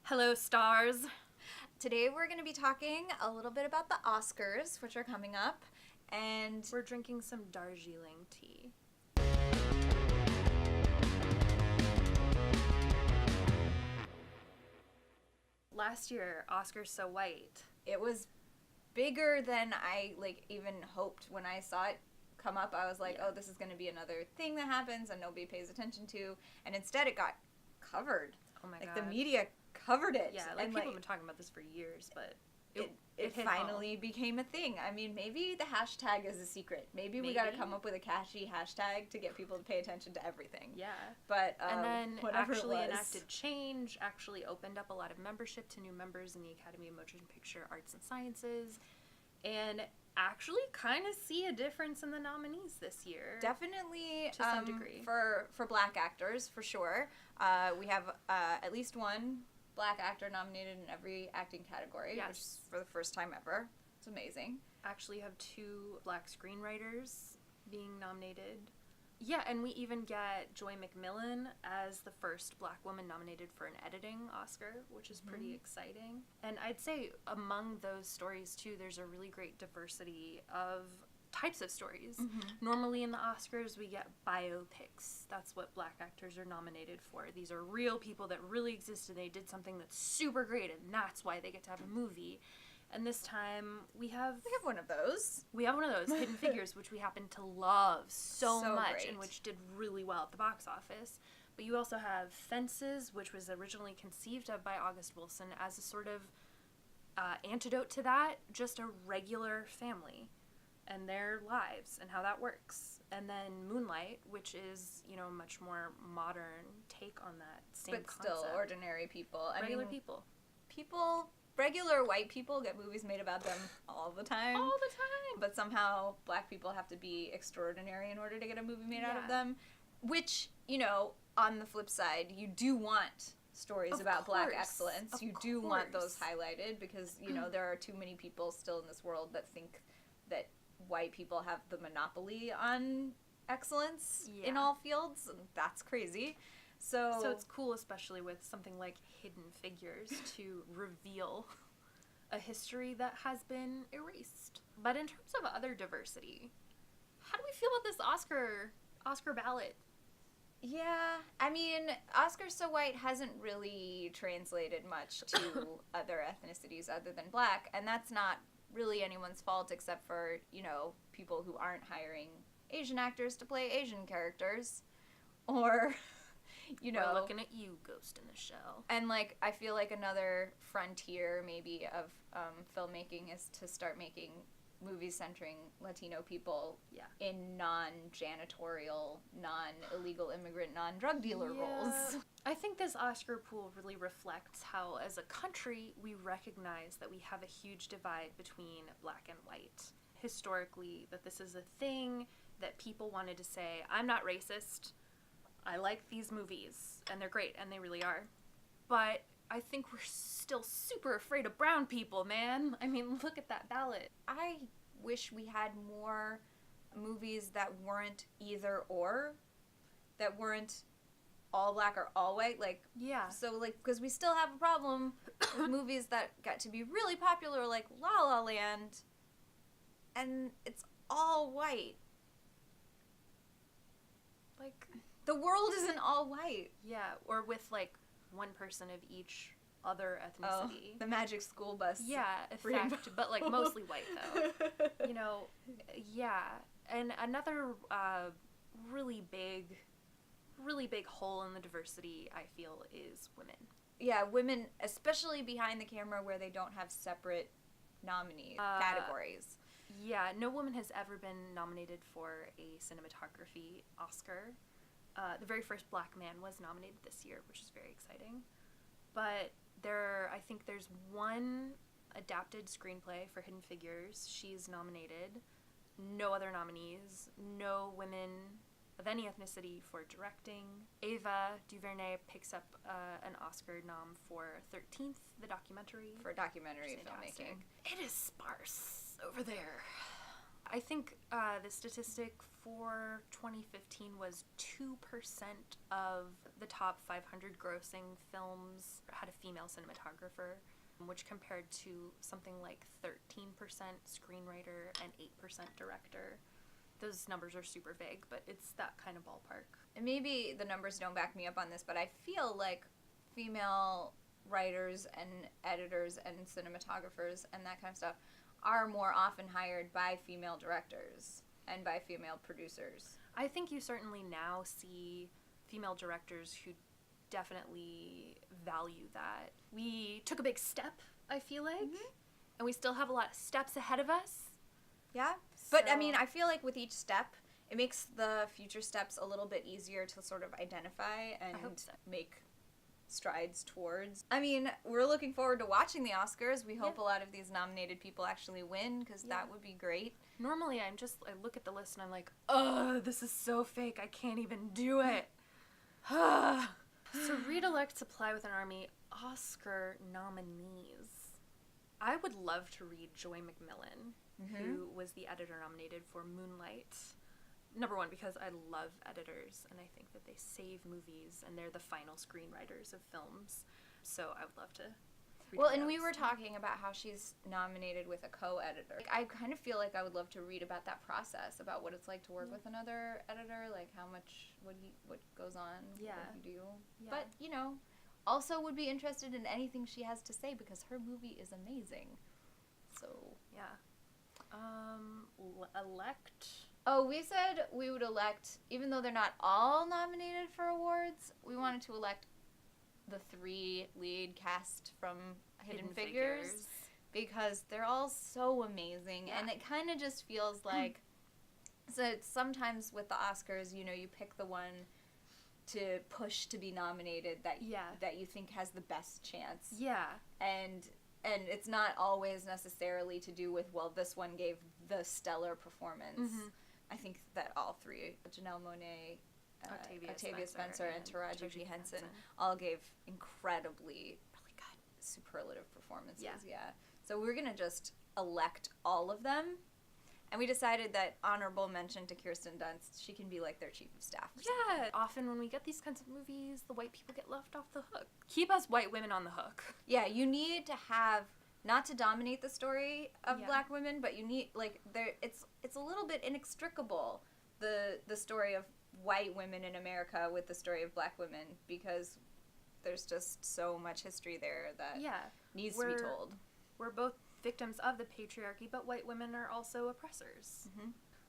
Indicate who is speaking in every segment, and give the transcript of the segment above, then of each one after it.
Speaker 1: Hello, stars.
Speaker 2: Today we're going to be talking a little bit about the Oscars, which are coming up, and
Speaker 1: We're drinking some Darjeeling tea. Last year, Oscars So White.
Speaker 2: it was bigger than I even hoped when I saw it come up. I was like,
Speaker 1: Yeah.
Speaker 2: oh, this is going to be another thing that happens and nobody pays attention to, and instead it got covered.
Speaker 1: Oh my
Speaker 2: Like
Speaker 1: god.
Speaker 2: the media covered it.
Speaker 1: Yeah,
Speaker 2: and
Speaker 1: people have been talking about this for years, but
Speaker 2: it
Speaker 1: hit
Speaker 2: finally became a thing. I mean, maybe the hashtag is a secret. Maybe we got to come up with a catchy hashtag to get people to pay attention to everything.
Speaker 1: Yeah.
Speaker 2: But
Speaker 1: And then
Speaker 2: whatever
Speaker 1: actually
Speaker 2: it was,
Speaker 1: enacted change, actually opened up a lot of membership to new members in the Academy of Motion Picture Arts and Sciences, and actually kind of see a difference in the nominees this year.
Speaker 2: definitely
Speaker 1: To some degree.
Speaker 2: for Black actors, for sure. We have at least one Black actor nominated in every acting category,
Speaker 1: Yes.
Speaker 2: which is for the first time ever. It's amazing.
Speaker 1: Actually have 2 Black screenwriters being nominated. Yeah, and we even get Joy McMillan as the first Black woman nominated for an editing Oscar, which is pretty exciting. And I'd say among those stories, too, there's a really great diversity of types of stories. Normally in the Oscars, we get biopics. That's what Black actors are nominated for. These are real people that really exist and they did something that's super great, and that's why they get to have a movie. And this time we have
Speaker 2: one of those.
Speaker 1: Hidden Figures, which we happen to love so much
Speaker 2: great.
Speaker 1: and which did really well at the box office. But you also have Fences, which was originally conceived of by August Wilson as a sort of antidote to that, just a regular family and their lives and how that works. And then Moonlight, which is, a much more modern take on that same
Speaker 2: But
Speaker 1: concept.
Speaker 2: still ordinary people.
Speaker 1: Regular people.
Speaker 2: Regular white people get movies made about them all the time.
Speaker 1: All the time.
Speaker 2: But somehow Black people have to be extraordinary in order to get a movie made out of
Speaker 1: Yeah.
Speaker 2: them. Which, on the flip side, you do want stories
Speaker 1: Of
Speaker 2: about Black
Speaker 1: course.
Speaker 2: excellence.
Speaker 1: Of
Speaker 2: You do want
Speaker 1: course.
Speaker 2: those highlighted because, there are too many people still in this world that think that white people have the monopoly on excellence in
Speaker 1: Yeah.
Speaker 2: all fields. And that's crazy. So
Speaker 1: it's cool, especially with something like Hidden Figures, to reveal a history that has been erased. But in terms of other diversity, how do we feel about this Oscar ballot?
Speaker 2: yeah, I mean, Oscars So White hasn't really translated much to other ethnicities other than Black, and that's not really anyone's fault except for, people who aren't hiring Asian actors to play Asian characters, or,
Speaker 1: We're looking at you, Ghost in the Shell.
Speaker 2: and, I feel like another frontier, maybe, of filmmaking is to start making movies centering Latino people
Speaker 1: Yeah.
Speaker 2: in non-janitorial, non-illegal immigrant, non-drug dealer roles.
Speaker 1: I think this Oscar pool really reflects how, as a country, we recognize that we have a huge divide between Black and white. Historically, that this is a thing that people wanted to say, I'm not racist, I like these movies, and they're great, and they really are. But I think we're still super afraid of brown people, man. I mean, look at that ballot.
Speaker 2: I wish we had more movies that weren't either or, that weren't all Black or all white.
Speaker 1: Yeah.
Speaker 2: So, because we still have a problem with movies that got to be really popular, like La La Land, and it's all white. The world isn't all white.
Speaker 1: Yeah, or with, one person of each other ethnicity.
Speaker 2: Oh, the Magic School Bus.
Speaker 1: Yeah,
Speaker 2: Rainbow.
Speaker 1: effect, but, mostly white, though. Yeah. And another really big hole in the diversity, I feel, is women.
Speaker 2: Yeah, women, especially behind the camera where they don't have separate nominee categories.
Speaker 1: Yeah, no woman has ever been nominated for a cinematography Oscar. The very first Black man was nominated this year, which is very exciting. But I think there's one adapted screenplay for Hidden Figures. She's nominated. No other nominees. No women of any ethnicity for directing. Ava DuVernay picks up an Oscar nom for 13th, the documentary.
Speaker 2: For documentary
Speaker 1: Which is
Speaker 2: filmmaking.
Speaker 1: fantastic. It is sparse over there. I think the statistic for 2015 was 2% of the top 500 grossing films had a female cinematographer, which compared to something like 13% screenwriter and 8% director. Those numbers are super vague, but it's that kind of ballpark.
Speaker 2: And maybe the numbers don't back me up on this, but I feel like female writers and editors and cinematographers and that kind of stuff are more often hired by female directors and by female producers.
Speaker 1: I think you certainly now see female directors who definitely value that. We took a big step, I feel like, and we still have a lot of steps ahead of us.
Speaker 2: Yeah, but I mean, I feel like with each step, it makes the future steps a little bit easier to sort of identify and make strides towards. I mean, we're looking forward to watching the Oscars. We hope a lot of these nominated people actually win, because that would be great.
Speaker 1: Normally, I look at the list and I'm like, oh, this is so fake. I can't even do it. So read, elect, supply with an army Oscar nominees. I would love to read Joy McMillan, who was the editor nominated for Moonlight. Number one, because I love editors, and I think that they save movies, and they're the final screenwriters of films. So I would love to read
Speaker 2: Well, and we were talking about how she's nominated with a co-editor. Like, I kind of feel like I would love to read about that process, about what it's like to work with another editor, like how much, what goes on, what you do. Yeah. But, you know, also would be interested in anything she has to say, because her movie is amazing. So,
Speaker 1: yeah. Elect.
Speaker 2: Oh, we said we would elect, even though they're not all nominated for awards, we wanted to elect the 3 lead cast from Hidden Figures, because they're all so amazing, and it kind of just feels like, so sometimes with the Oscars, you know, you pick the one to push to be nominated that you think has the best chance. Yeah. And it's not always necessarily to do with, well, this one gave the stellar performance. I think that all 3, Janelle Monáe, Octavia Spencer, and Taraji P. Henson, all gave really good, superlative performances. Yeah. So we're going to just elect all of them. And we decided that honorable mention to Kirsten Dunst, she can be like their chief of staff.
Speaker 1: Yeah. Often when we get these kinds of movies, the white people get left off the hook. Keep us white women on the hook.
Speaker 2: Yeah, you need to have, not to dominate the story of black women, but you need, like, it's a little bit inextricable, the story of white women in America with the story of black women, because there's just so much history there that needs to be told.
Speaker 1: We're both victims of the patriarchy, but white women are also oppressors.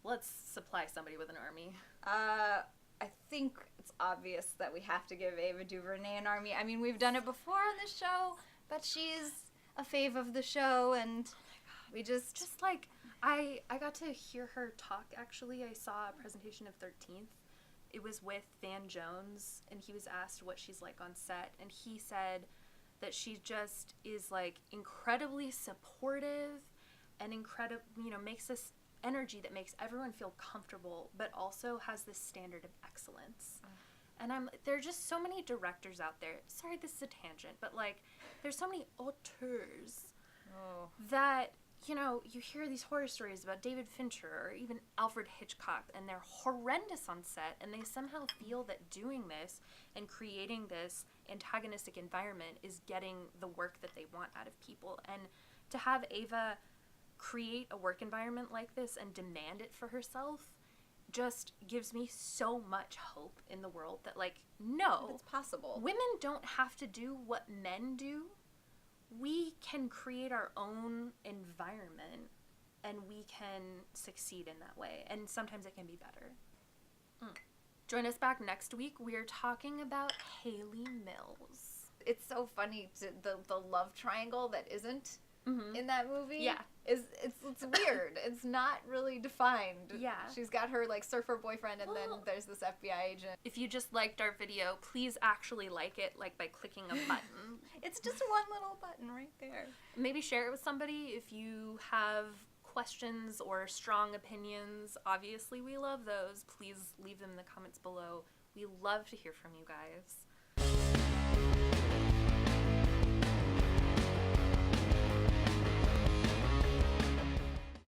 Speaker 1: Let's supply somebody with an army.
Speaker 2: I think it's obvious that we have to give Ava DuVernay an army. I mean, we've done it before on this show, but she's a fave of the show, and we just
Speaker 1: like, I got to hear her talk, actually. I saw a presentation of 13th. It was with Van Jones, and he was asked what she's like on set, and he said that she just is, like, incredibly supportive and makes this energy that makes everyone feel comfortable, but also has this standard of excellence. And there are just so many directors out there. Sorry, this is a tangent, but, like, there's so many auteurs that, you know, you hear these horror stories about David Fincher or even Alfred Hitchcock, and they're horrendous on set, and they somehow feel that doing this and creating this antagonistic environment is getting the work that they want out of people. And to have Ava create a work environment like this and demand it for herself just gives me so much hope in the world that, like, no,
Speaker 2: it's possible.
Speaker 1: Women don't have to do what men do. We can create our own environment, and we can succeed in that way. And sometimes it can be better. Join us back next week. We are talking about Hayley Mills.
Speaker 2: It's so funny, the love triangle that isn't in that movie. Yeah. It's weird. It's not really defined. Yeah. She's got her, like, surfer boyfriend, and then there's this FBI agent.
Speaker 1: If you just liked our video, please actually like it, like, by clicking a button.
Speaker 2: It's just one little button right there.
Speaker 1: Maybe share it with somebody if you have questions or strong opinions. Obviously, we love those. Please leave them in the comments below. We love to hear from you guys.